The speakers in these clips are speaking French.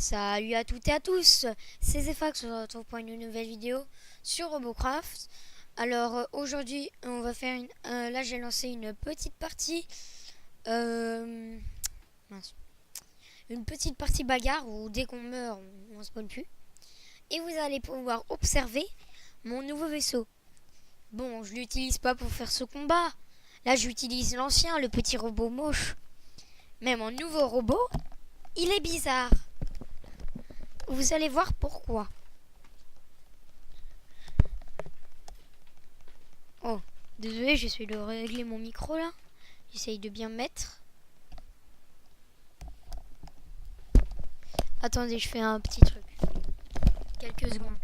Salut à toutes et à tous, c'est Zefax, on se retrouve pour une nouvelle vidéo sur Robocraft. Alors aujourd'hui on va faire là j'ai lancé une petite partie mince, une petite partie bagarre où dès qu'on meurt on spawn plus. Et vous allez pouvoir observer mon nouveau vaisseau. Bon, je l'utilise pas pour faire ce combat. Là j'utilise l'ancien, le petit robot moche. Mais mon nouveau robot, il est bizarre. Vous allez voir pourquoi. Oh, désolé, j'essaie de régler mon micro là. J'essaye de bien mettre. Attendez, je fais un petit truc. Quelques secondes.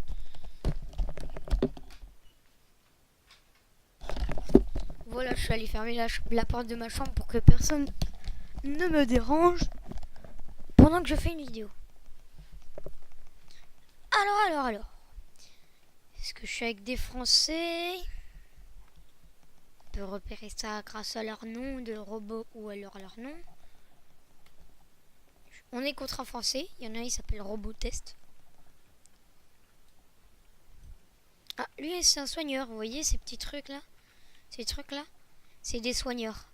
Voilà, je suis allé fermer la porte de ma chambre pour que personne ne me dérange pendant que je fais une vidéo. Alors. Est-ce que je suis avec des Français? On peut repérer ça grâce à leur nom de robot ou alors à leur nom. On est contre un Français. Il y en a un, il s'appelle Robot Test. Ah, lui, c'est un soigneur. Vous voyez ces petits trucs là? Ces trucs là, c'est des soigneurs.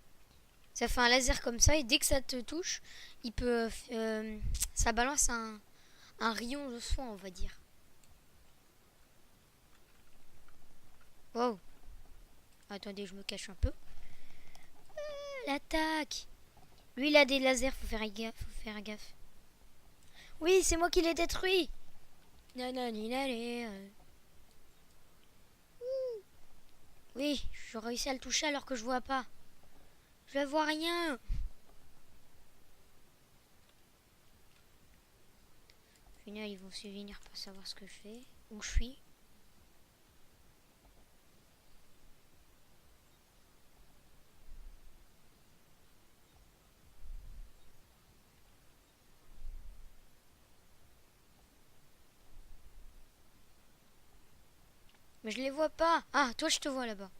Ça fait un laser comme ça et dès que ça te touche, il peut, ça balance un rayon de soin, on va dire. Wow. Attendez, je me cache un peu. L'attaque. Lui, il a des lasers, faut faire gaffe. Oui, c'est moi qui l'ai détruit. Oui, je réussis à le toucher alors que je vois pas. Je vois rien. Au final, ils vont se venir pour savoir ce que je fais. Où je suis. Mais je les vois pas. Ah, toi, je te vois là-bas.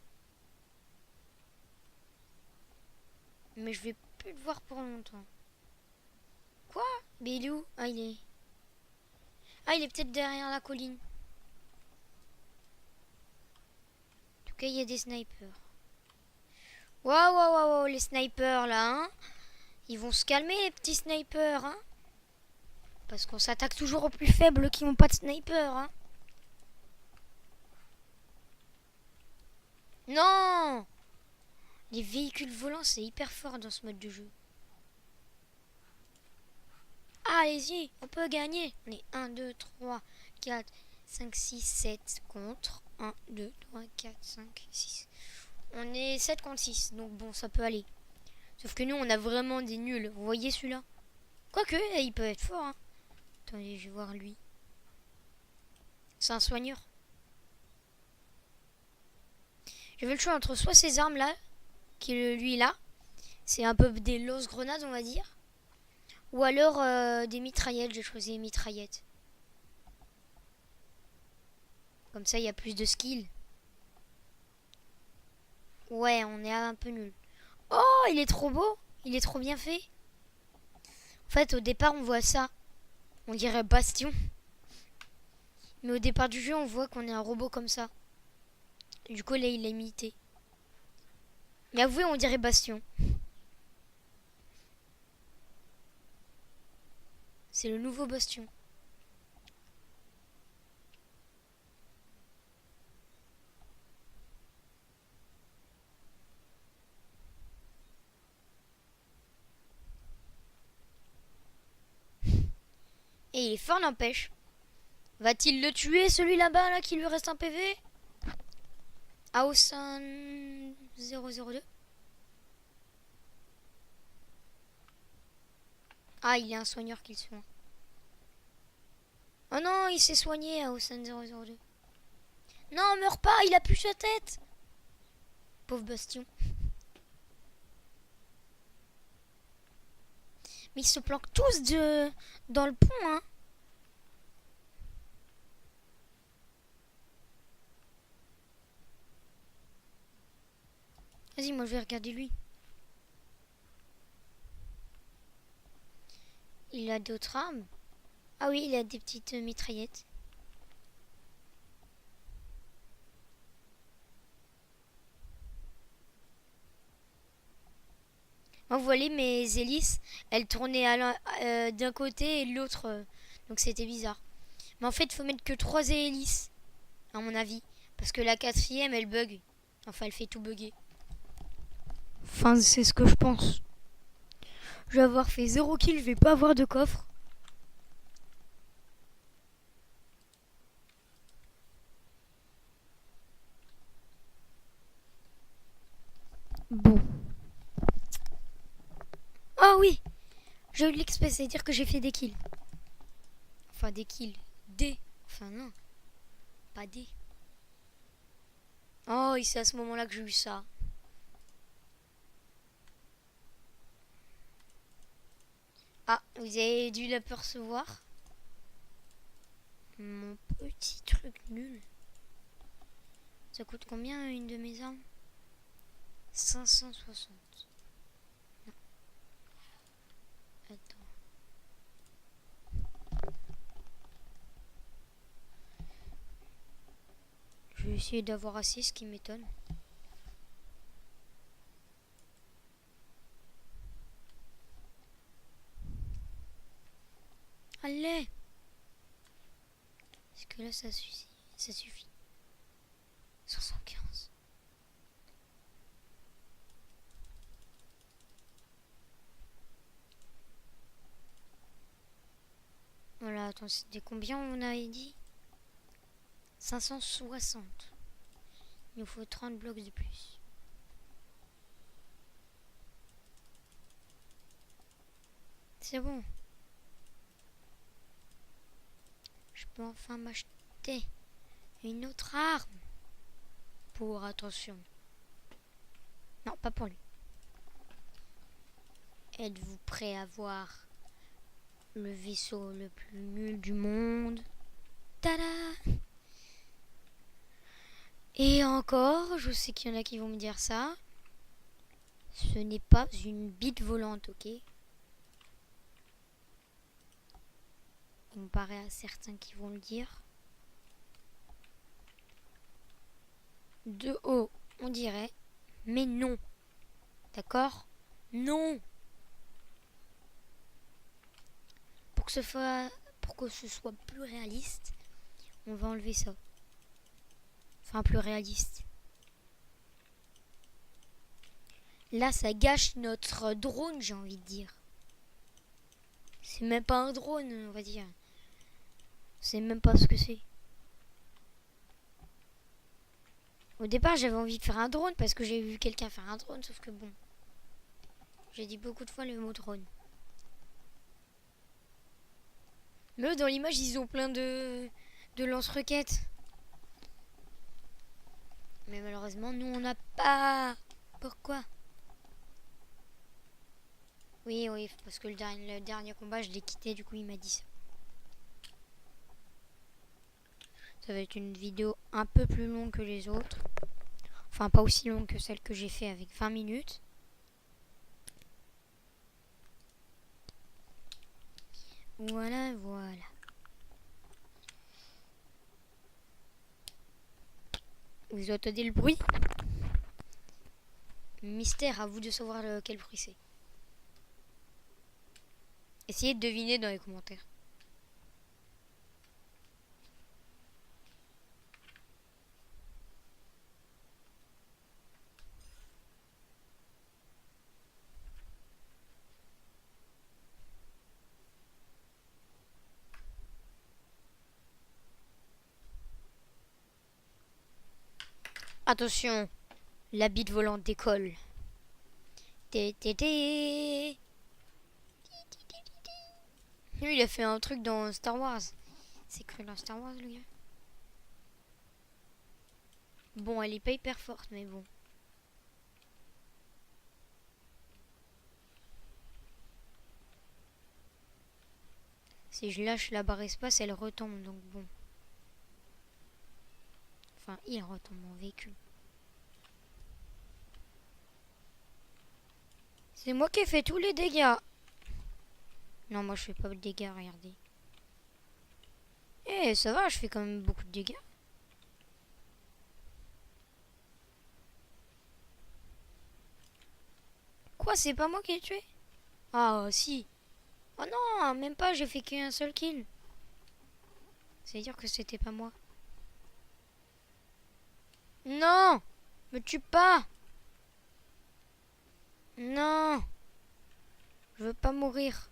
Mais je vais plus te voir pour longtemps. Quoi? Mais il est où? Ah, il est... Ah, il est peut-être derrière la colline. En tout cas, il y a des snipers. Waouh, les snipers là, hein. Ils vont se calmer, les petits snipers, hein. Parce qu'on s'attaque toujours aux plus faibles qui n'ont pas de sniper, hein. Non! Les véhicules volants, c'est hyper fort dans ce mode de jeu. Ah, allez-y, on peut gagner. On est 1, 2, 3, 4, 5, 6, 7 contre 1, 2, 3, 4, 5, 6. On est 7 contre 6, donc bon, ça peut aller. Sauf que nous, on a vraiment des nuls. Vous voyez celui-là? Quoique, il peut être fort, hein. Attendez, je vais voir lui. C'est un soigneur. J'avais le choix entre soit ces armes-là, qui est lui là. C'est un peu des lance-grenades, on va dire. Ou alors des mitraillettes. J'ai choisi les mitraillettes. Comme ça, il y a plus de skill. Ouais, on est un peu nul. Oh, il est trop beau. Il est trop bien fait. En fait, au départ, on voit ça. On dirait Bastion. Mais au départ du jeu, on voit qu'on est un robot comme ça. Du coup, là, il est imité. Mais avouez, on dirait Bastion. C'est le nouveau Bastion. Et il est fort, n'empêche. Va-t-il le tuer, celui là-bas, là, qui lui reste un PV? Aosan 002. Ah, il y a un soigneur qui le soigne. Oh non, il s'est soigné, Aosan 002. Non, meurs pas, il a plus sa tête. Pauvre Bastion. Mais ils se planquent tous dans le pont, hein. Vas-y, moi je vais regarder lui. Il a d'autres armes. Ah oui, il a des petites mitraillettes. Moi, vous voyez, mes hélices, elles tournaient d'un côté et de l'autre. Donc c'était bizarre. Mais en fait, il faut mettre que 3 hélices, à mon avis. Parce que la quatrième, elle bug. Enfin, elle fait tout bugger. Enfin, c'est ce que je pense. Je vais avoir fait 0 kill, je vais pas avoir de coffre. Bon. Oh oui, j'ai eu de l'XP, c'est-à-dire que j'ai fait des kills. Enfin, des kills. Des. Enfin, non. Pas des. Oh, et c'est à ce moment-là que j'ai eu ça. Ah, vous avez dû l'apercevoir. Mon petit truc nul. Ça coûte combien une de mes armes? 560. Non. Attends. Je vais essayer d'avoir assez, ce qui m'étonne. Allez! Est-ce que là, ça suffit? Ça suffit. 75. Voilà, attends, c'était combien on avait dit? 560. Il nous faut 30 blocs de plus. C'est bon. Je peux enfin m'acheter une autre arme. Pour, attention. Non, pas pour lui. Êtes-vous prêt à voir le vaisseau le plus nul du monde? Tada! Et encore, je sais qu'il y en a qui vont me dire ça. Ce n'est pas une bite volante, ok? Comparé à certains qui vont le dire. De haut, on dirait. Mais non. D'accord? Non! Pour que ce soit plus réaliste, on va enlever ça. Enfin, plus réaliste. Là, ça gâche notre drone, j'ai envie de dire. C'est même pas un drone, on va dire. C'est même pas ce que c'est. Au départ, j'avais envie de faire un drone parce que j'ai vu quelqu'un faire un drone, sauf que bon. J'ai dit beaucoup de fois le mot drone. Mais eux, dans l'image, ils ont plein de lance-roquettes. Mais malheureusement, nous, on n'a pas. Pourquoi? Oui, oui, parce que le dernier combat, je l'ai quitté, du coup, il m'a dit ça. Ça va être une vidéo un peu plus longue que les autres. Enfin, pas aussi longue que celle que j'ai fait avec 20 minutes. Voilà, voilà. Vous entendez le bruit? Mystère, à vous de savoir quel bruit c'est. Essayez de deviner dans les commentaires. Attention, la bite volante décolle. Lui, il a fait un truc dans Star Wars. C'est cru dans Star Wars, le gars. Bon, elle est pas hyper forte, mais bon. Si je lâche la barre espace, elle retombe, donc bon. Enfin, il retombe en véhicule. C'est moi qui ai fait tous les dégâts. Non, moi je fais pas de dégâts, regardez. Eh, ça va, je fais quand même beaucoup de dégâts. Quoi, c'est pas moi qui ai tué? Ah, si. Oh non, même pas, j'ai fait qu'un seul kill. C'est-à-dire que c'était pas moi. Non! Me tue pas! Non! Je veux pas mourir.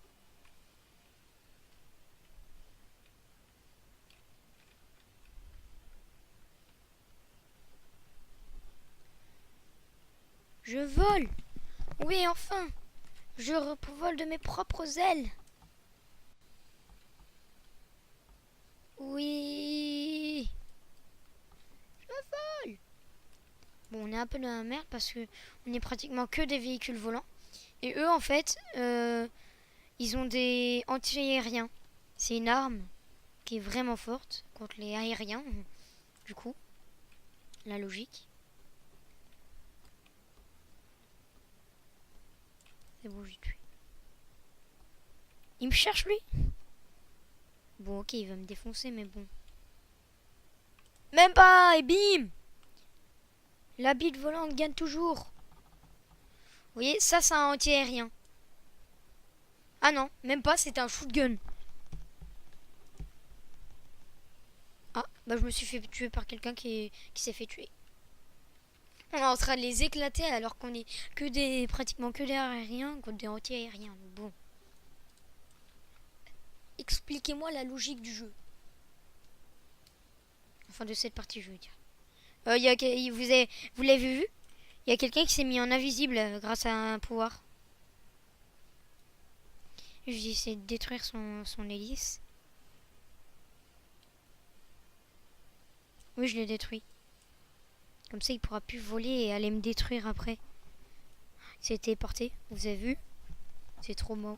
Je vole! Oui, enfin! Je vole de mes propres ailes! Oui! Je vole! Bon, on est un peu dans la merde parce que on est pratiquement que des véhicules volants. Et eux, en fait, ils ont des anti-aériens. C'est une arme qui est vraiment forte contre les aériens. Du coup, la logique. C'est bon, j'ai tué. Il me cherche, lui? Bon, ok, il va me défoncer, mais bon. Même pas! Et bim! La bite volante gagne toujours. Vous voyez, ça, c'est un anti-aérien. Ah non, même pas, c'est un shotgun. Ah, bah je me suis fait tuer par quelqu'un qui s'est fait tuer. On est en train de les éclater alors qu'on est pratiquement que des aériens contre des anti-aériens. Bon. Expliquez-moi la logique du jeu. Enfin, de cette partie, je veux dire. Vous l'avez vu? Il y a quelqu'un qui s'est mis en invisible grâce à un pouvoir. J'ai essayé de détruire son hélice. Oui, je l'ai détruit. Comme ça, il pourra plus voler et aller me détruire après. C'était porté, vous avez vu? C'est trop beau.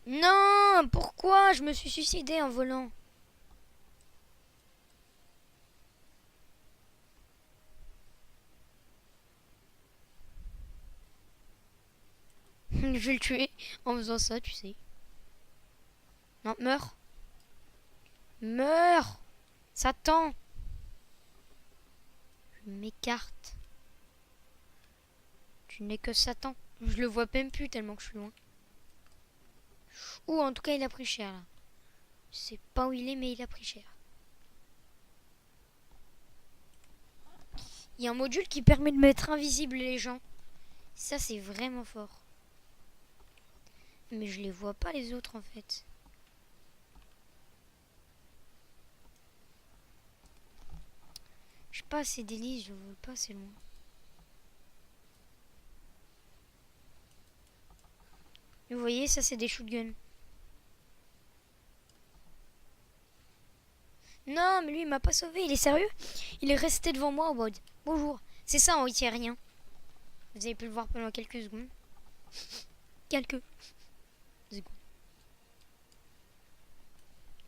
Non! Pourquoi je me suis suicidé en volant? Je vais le tuer en faisant ça, tu sais. Non, meurs. Meurs! Satan! Je m'écarte. Tu n'es que Satan. Je le vois même plus tellement que je suis loin. Ou en tout cas, il a pris cher là. Je sais pas où il est, mais il a pris cher. Il y a un module qui permet de mettre invisible les gens. Ça, c'est vraiment fort. Mais je les vois pas les autres en fait. Je suis pas assez d'hélice, je vole pas assez loin. Vous voyez, ça c'est des shotguns. Non, mais lui il m'a pas sauvé, il est sérieux? Il est resté devant moi au mode bonjour. C'est ça en rien. Vous avez pu le voir pendant quelques secondes. Quelques secondes.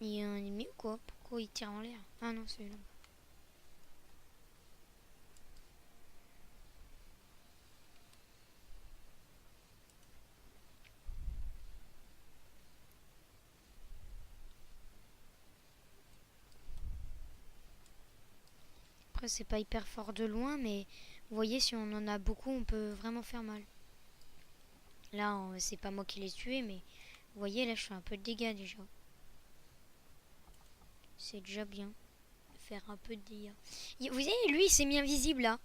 Il y a un ennemi ou quoi? Pourquoi il tire en l'air? Ah non, c'est là. Après, c'est pas hyper fort de loin, mais vous voyez, si on en a beaucoup, on peut vraiment faire mal. Là, c'est pas moi qui l'ai tué, mais vous voyez, là, je fais un peu de dégâts déjà. C'est déjà bien. Faire un peu de dégâts. Vous voyez, lui, il s'est mis invisible là.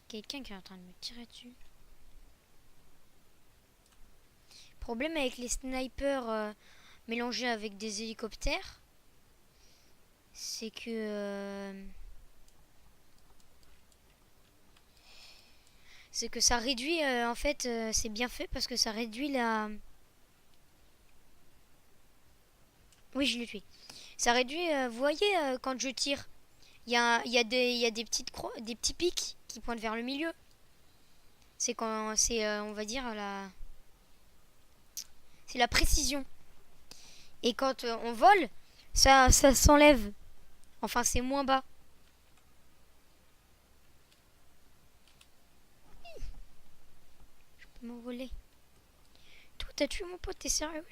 Quelqu'un qui est en train de me tirer dessus. Problème avec les snipers mélangés avec des hélicoptères, c'est que ça réduit en fait c'est bien fait parce que ça réduit la. Oui, je l'ai tué. Ça réduit vous voyez quand je tire, il y a des petites des petits pics qui pointent vers le milieu. C'est quand c'est on va dire c'est la précision. Et quand on vole, ça s'enlève. Enfin, c'est moins bas. Je de m'envoler. Toi, t'as tué mon pote, t'es sérieux?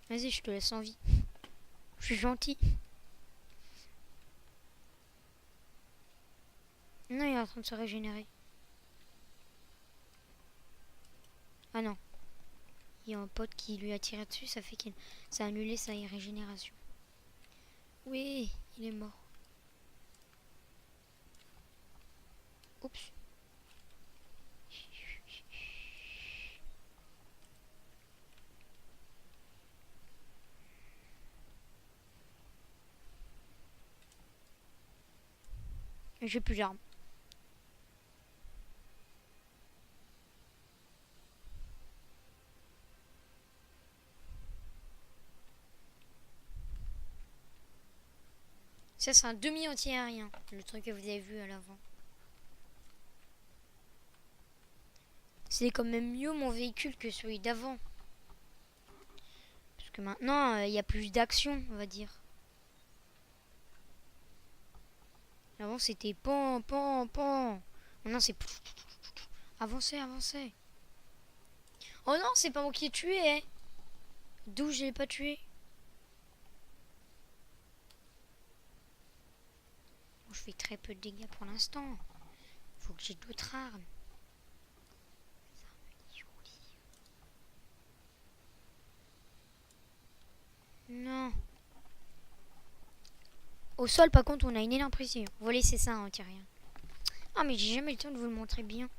Vas-y, je te laisse en vie. Je suis gentil. Non, il est en train de se régénérer. Ah non. Il y a un pote qui lui a tiré dessus, ça fait qu'il ça a annulé sa régénération. Oui, il est mort. Oups. J'ai plus d'armes. Ça, c'est un demi-anti-aérien, le truc que vous avez vu à l'avant. C'est quand même mieux mon véhicule que celui d'avant. Parce que maintenant, il y a plus d'action, on va dire. Avant, c'était pan, pan, pan. Maintenant, c'est... Avancez, avancez. Oh non, c'est pas moi qui ai tué, hein. D'où je l'ai pas tué? Bon, je fais très peu de dégâts pour l'instant. Faut que j'ai d'autres armes. Non. Au sol, par contre, on a une énorme précision. Voler, c'est ça, hein, rien. Ah, mais j'ai jamais le temps de vous le montrer bien.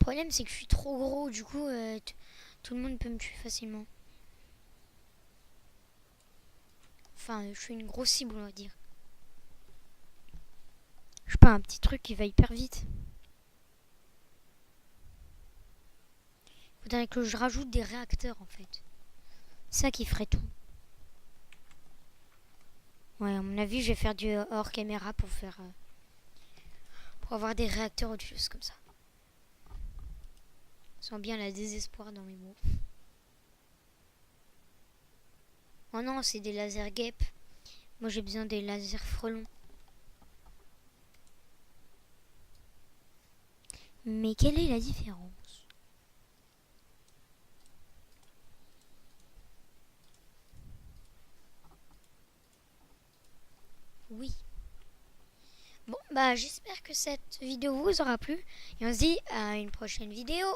Le problème, c'est que je suis trop gros, du coup, tout le monde peut me tuer facilement. Enfin, je suis une grosse cible, on va dire. Je suis pas un petit truc qui va hyper vite. Faudrait que je rajoute des réacteurs, en fait. Ça qui ferait tout. Ouais, à mon avis, je vais faire du hors caméra pour faire... pour avoir des réacteurs ou des choses comme ça. Je sens bien la désespoir dans mes mots. Oh non, c'est des lasers guêpes. Moi, j'ai besoin des lasers frelons. Mais quelle est la différence? Oui. Bon, bah j'espère que cette vidéo vous aura plu. Et on se dit à une prochaine vidéo.